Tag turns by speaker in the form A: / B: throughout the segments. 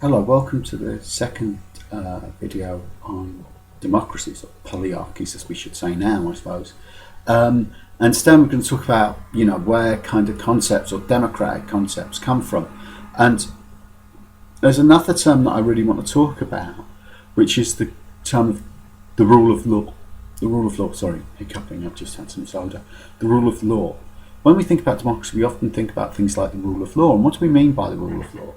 A: Hello, welcome to the second video on democracies, or polyarchies as we should say now, I suppose. And today we're going to talk about, where kind of concepts or democratic concepts come from. And there's another term that I really want to talk about, which is the term of the rule of law. The rule of law, sorry, hiccuping, I've just had some soda. The rule of law. When we think about democracy, we often think about things like the rule of law. And what do we mean by the rule of law?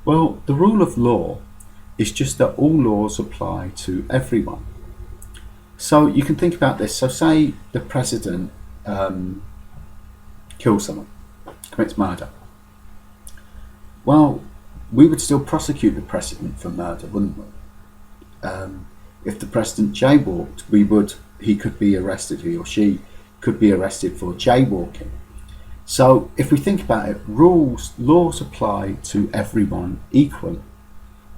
A: Well, the rule of law is just that all laws apply to everyone. So you can think about this. So say the president kills someone, commits murder. Well, we would still prosecute the president for murder, wouldn't we? If the president jaywalked, he could be arrested, he or she could be arrested for jaywalking. So if we think about it, laws apply to everyone equally.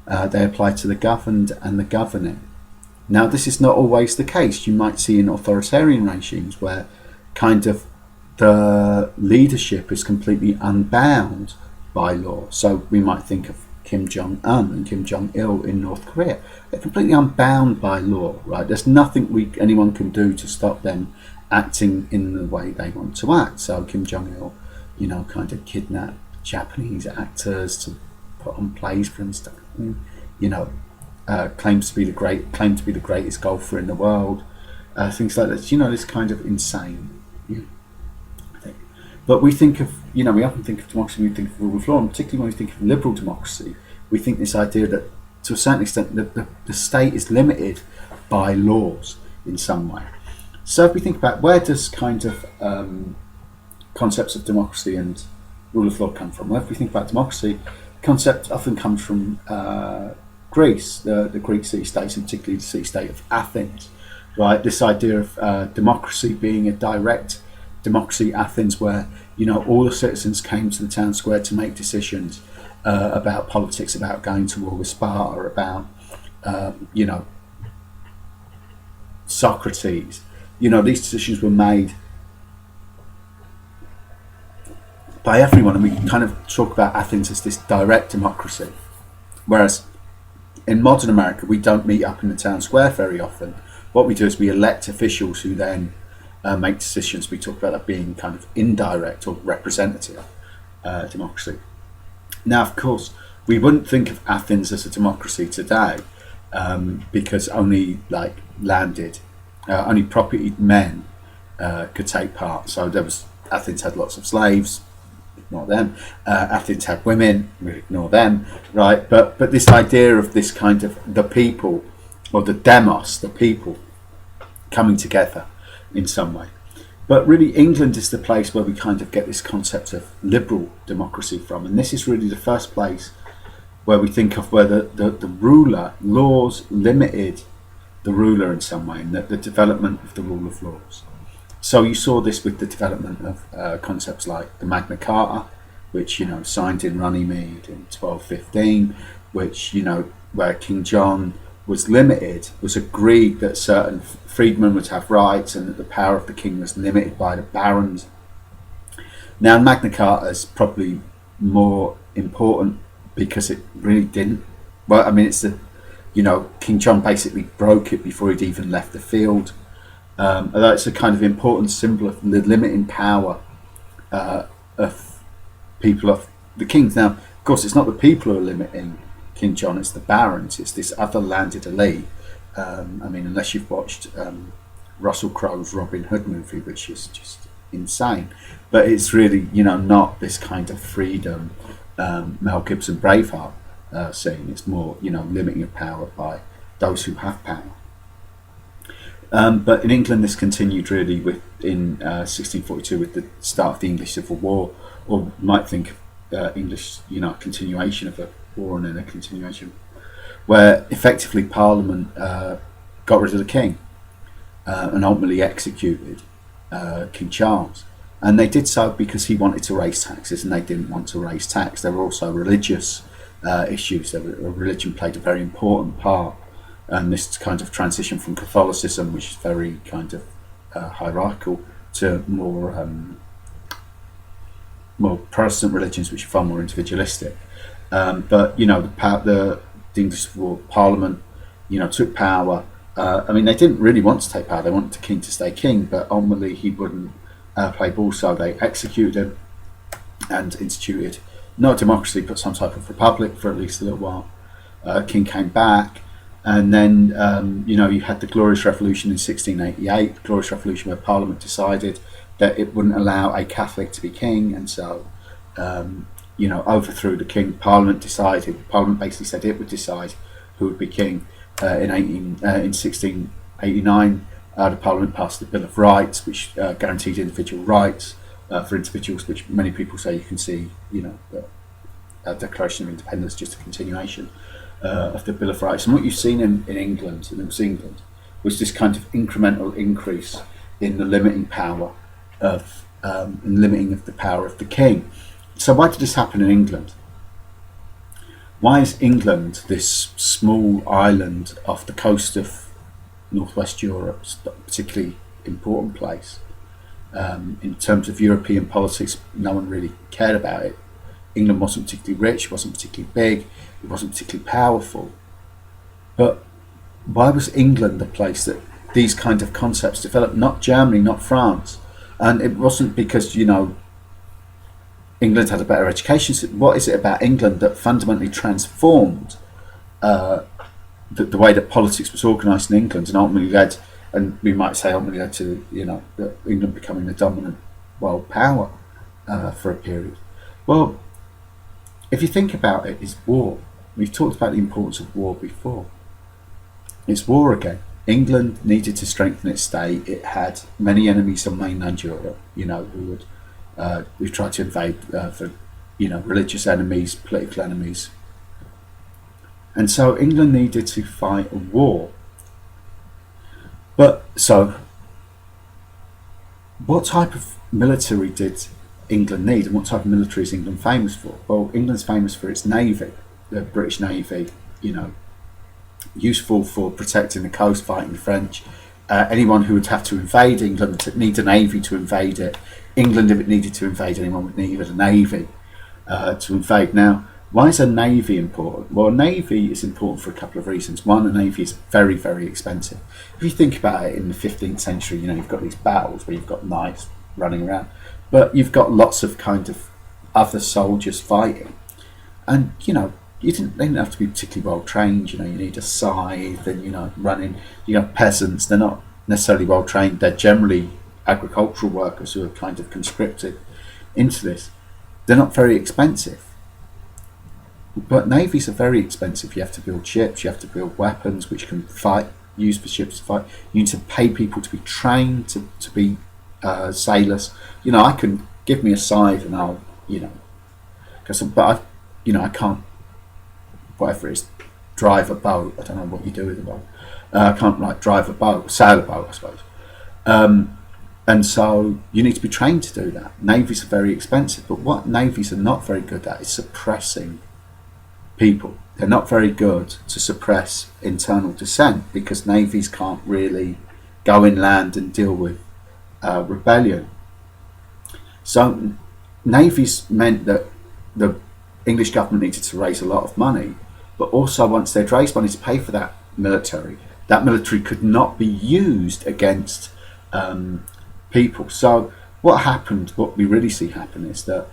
A: They apply to the governed and the governing. Now, this is not always the case. You might see in authoritarian regimes where kind of the leadership is completely unbound by law. So we might think of Kim Jong-un and Kim Jong-il in North Korea. They're completely unbound by law, right? There's nothing anyone can do to stop them acting in the way they want to act. So Kim Jong-il, kind of kidnap Japanese actors to put on plays for him, stuff. Claims to be the greatest golfer in the world, things like that. This kind of insane thing. But we think of, we often think of democracy, we think of rule of law, and particularly when we think of liberal democracy, we think this idea that to a certain extent the state is limited by laws in some way. So if we think about where does kind of concepts of democracy and rule of law come from? Well, if we think about democracy, concept often comes from Greece, the Greek city-states, and particularly the city-state of Athens, right? This idea of democracy being a direct democracy, Athens, where all the citizens came to the town square to make decisions about politics, about going to war with Sparta, about Socrates. These decisions were made by everyone, and we kind of talk about Athens as this direct democracy, whereas in modern America we don't meet up in the town square very often. What we do is we elect officials who then make decisions. We talk about that being kind of indirect or representative democracy. Now, of course, we wouldn't think of Athens as a democracy today because only only propertied men could take part. So Athens had lots of slaves, ignore them. Athens had women, we ignore them, right? But this idea of this kind of the people, or the demos, the people, coming together in some way. But really, England is the place where we kind of get this concept of liberal democracy from, and this is really the first place where we think of where the ruler, laws limited the ruler in some way, and the development of the rule of laws. So you saw this with the development of concepts like the Magna Carta, which signed in Runnymede in 1215, which where King John was agreed that certain freedmen would have rights and that the power of the king was limited by the barons. Now, Magna Carta is probably more important because it really didn't. Well, I mean, it's King John basically broke it before he'd even left the field. Although it's a kind of important symbol of the limiting power of people, of the kings. Now, of course, it's not the people who are limiting King John, it's the barons, it's this other landed elite. Unless you've watched Russell Crowe's Robin Hood movie, which is just insane, but it's really not this kind of freedom Mel Gibson Braveheart scene. It's more limiting of power by those who have power. But in England, this continued really in 1642 with the start of the English Civil War, or might think of English, continuation of a war and then a continuation, where effectively Parliament got rid of the king and ultimately executed King Charles. And they did so because he wanted to raise taxes, and they didn't want to raise tax. There were also religious issues. Religion played a very important part. And this kind of transition from Catholicism, which is very kind of hierarchical, to more Protestant religions, which are far more individualistic. But the English Parliament, took power. I mean, they didn't really want to take power. They wanted the king to stay king, but ultimately he wouldn't play ball, so they executed him and instituted not democracy, but some type of republic for at least a little while. King came back, and then you had the Glorious Revolution in 1688. The Glorious Revolution, where Parliament decided that it wouldn't allow a Catholic to be king, and so overthrew the king. Parliament basically said it would decide who would be king. In 1689, the Parliament passed the Bill of Rights, which guaranteed individual rights for individuals, which many people say you can see, the Declaration of Independence, just a continuation of the Bill of Rights. And what you've seen in England, and it was England, was this kind of incremental increase in the limiting power of the power of the king. So why did this happen in England? Why is England, this small island off the coast of northwest Europe, a particularly important place? In terms of European politics, no one really cared about it. England wasn't particularly rich, wasn't particularly big, it wasn't particularly powerful. But why was England the place that these kind of concepts developed? Not Germany, not France. And it wasn't because, England had a better education. So what is it about England that fundamentally transformed the way that politics was organised in England, and ultimately led to England becoming the dominant world power for a period? Well, if you think about it, it's war. We've talked about the importance of war before. It's war again. England needed to strengthen its state. It had many enemies on mainland Europe, who tried to invade for religious enemies, political enemies. And so England needed to fight a war. But so, what type of military did England need, and what type of military is England famous for? Well, England's famous for its navy, the British Navy, useful for protecting the coast, fighting the French. Anyone who would have to invade England would need a navy to invade it. England, if it needed to invade anyone, would need a navy to invade. Now, why is a navy important? Well, a navy is important for a couple of reasons. One, a navy is very, very expensive. If you think about it, in the 15th century, you've got these battles where you've got knights running around, but you've got lots of kind of other soldiers fighting, and they didn't have to be particularly well trained. You need a scythe, and running. Peasants. They're not necessarily well trained. They're generally agricultural workers who are kind of conscripted into this. They're not very expensive. But navies are very expensive. You have to build ships, you have to build weapons which can fight, use for ships to fight. You need to pay people to be trained to be sailors. I can give me a scythe and I'll, I can't, whatever it is, drive a boat. I don't know what you do with a boat. I can't drive a boat, sail a boat, I suppose. And so you need to be trained to do that. Navies are very expensive, but what navies are not very good at is suppressing people. They're not very good to suppress internal dissent, because navies can't really go inland and deal with rebellion. So navies meant that the English government needed to raise a lot of money, but also once they'd raised money to pay for that military could not be used against people. So what we really see happen is that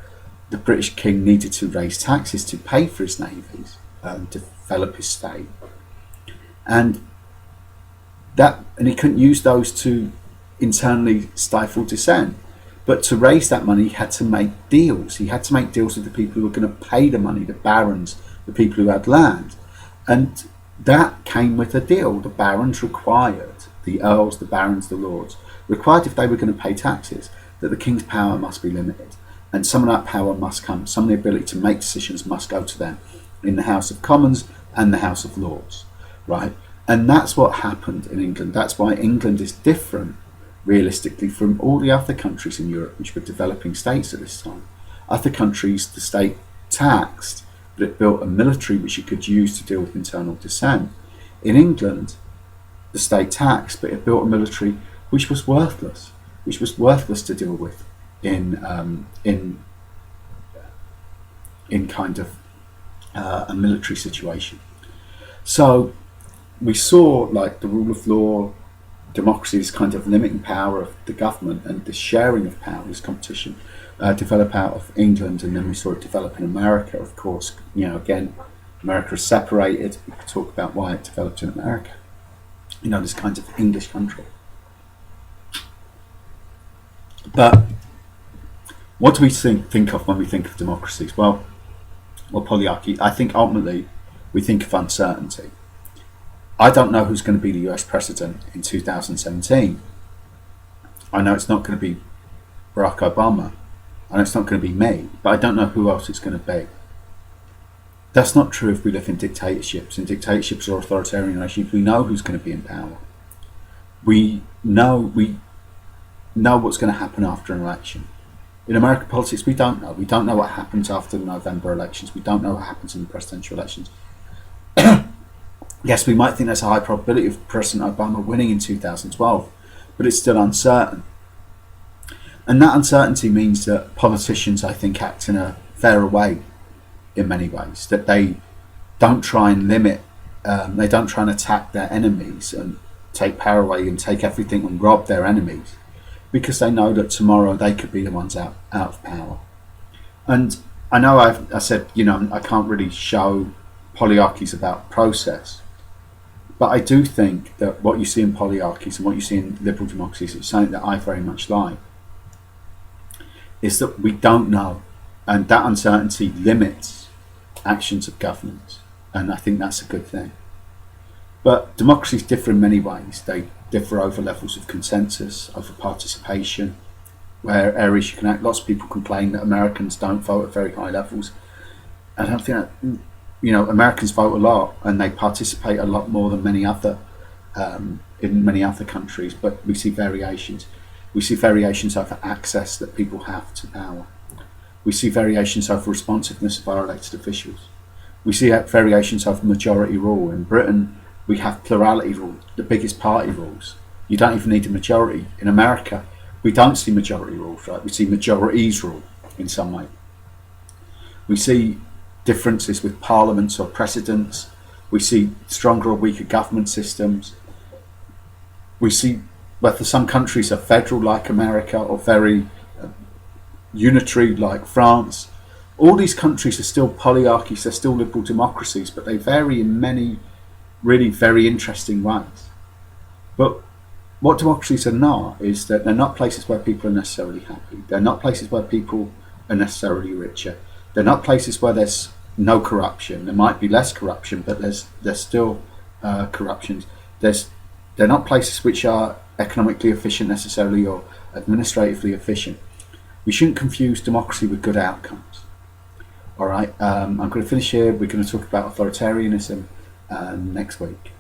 A: the British king needed to raise taxes to pay for his navies and develop his state, and he couldn't use those to internally stifle dissent. But to raise that money, he had to make deals. He had to make deals with the people who were going to pay the money, the barons, the people who had land, and that came with a deal. The barons required, the earls, the barons, the lords, required, if they were going to pay taxes, that the king's power must be limited. And some of that power must come, some of the ability to make decisions must go to them in the House of Commons and the House of Lords, right? And that's what happened in England. That's why England is different, realistically, from all the other countries in Europe which were developing states at this time. Other countries, the state taxed, but it built a military which it could use to deal with internal dissent. In England, the state taxed, but it built a military which was worthless to deal with in kind of a military situation. So we saw like the rule of law, democracy's kind of limiting power of the government and the sharing of power, this competition, develop out of England, and then we saw it develop in America. Of course, again, America is separated. We could talk about why it developed in America. This kind of English country. But what do we think of when we think of democracies? Well, polyarchy. I think ultimately we think of uncertainty. I don't know who's going to be the US president in 2017. I know it's not going to be Barack Obama. I know it's not going to be me, but I don't know who else it's going to be. That's not true if we live in dictatorships. In dictatorships or authoritarian regimes, we know who's going to be in power. We know what's going to happen after an election. In American politics, we don't know. We don't know what happens after the November elections. We don't know what happens in the presidential elections. Yes, we might think there's a high probability of President Obama winning in 2012, but it's still uncertain. And that uncertainty means that politicians, I think, act in a fairer way in many ways, that they don't try and limit, they don't try and attack their enemies and take power away and take everything and rob their enemies, because they know that tomorrow they could be the ones out of power. And I know I said, I can't really show polyarchies about process, but I do think that what you see in polyarchies and what you see in liberal democracies is something that I very much like, is that we don't know, and that uncertainty limits actions of governments, and I think that's a good thing. But democracies differ in many ways. They differ over levels of consensus, over participation, where areas you can act. Lots of people complain that Americans don't vote at very high levels. I don't think that, Americans vote a lot and they participate a lot more than many other in many other countries, but we see variations. We see variations over access that people have to power. We see variations over responsiveness of our elected officials. We see variations over majority rule. In Britain, we have plurality rule, the biggest party rules. You don't even need a majority. In America, we don't see majority rules, right? We see majorities rule in some way. We see differences with parliaments or presidents. We see stronger or weaker government systems. We see whether some countries are federal like America or very unitary like France. All these countries are still polyarchies, they're still liberal democracies, but they vary in many really very interesting ways. But what democracies are not is that they're not places where people are necessarily happy. They're not places where people are necessarily richer. They're not places where there's no corruption. There might be less corruption, but there's still corruption. They're not places which are economically efficient necessarily or administratively efficient. We shouldn't confuse democracy with good outcomes. All right, I'm going to finish here. We're going to talk about authoritarianism next week.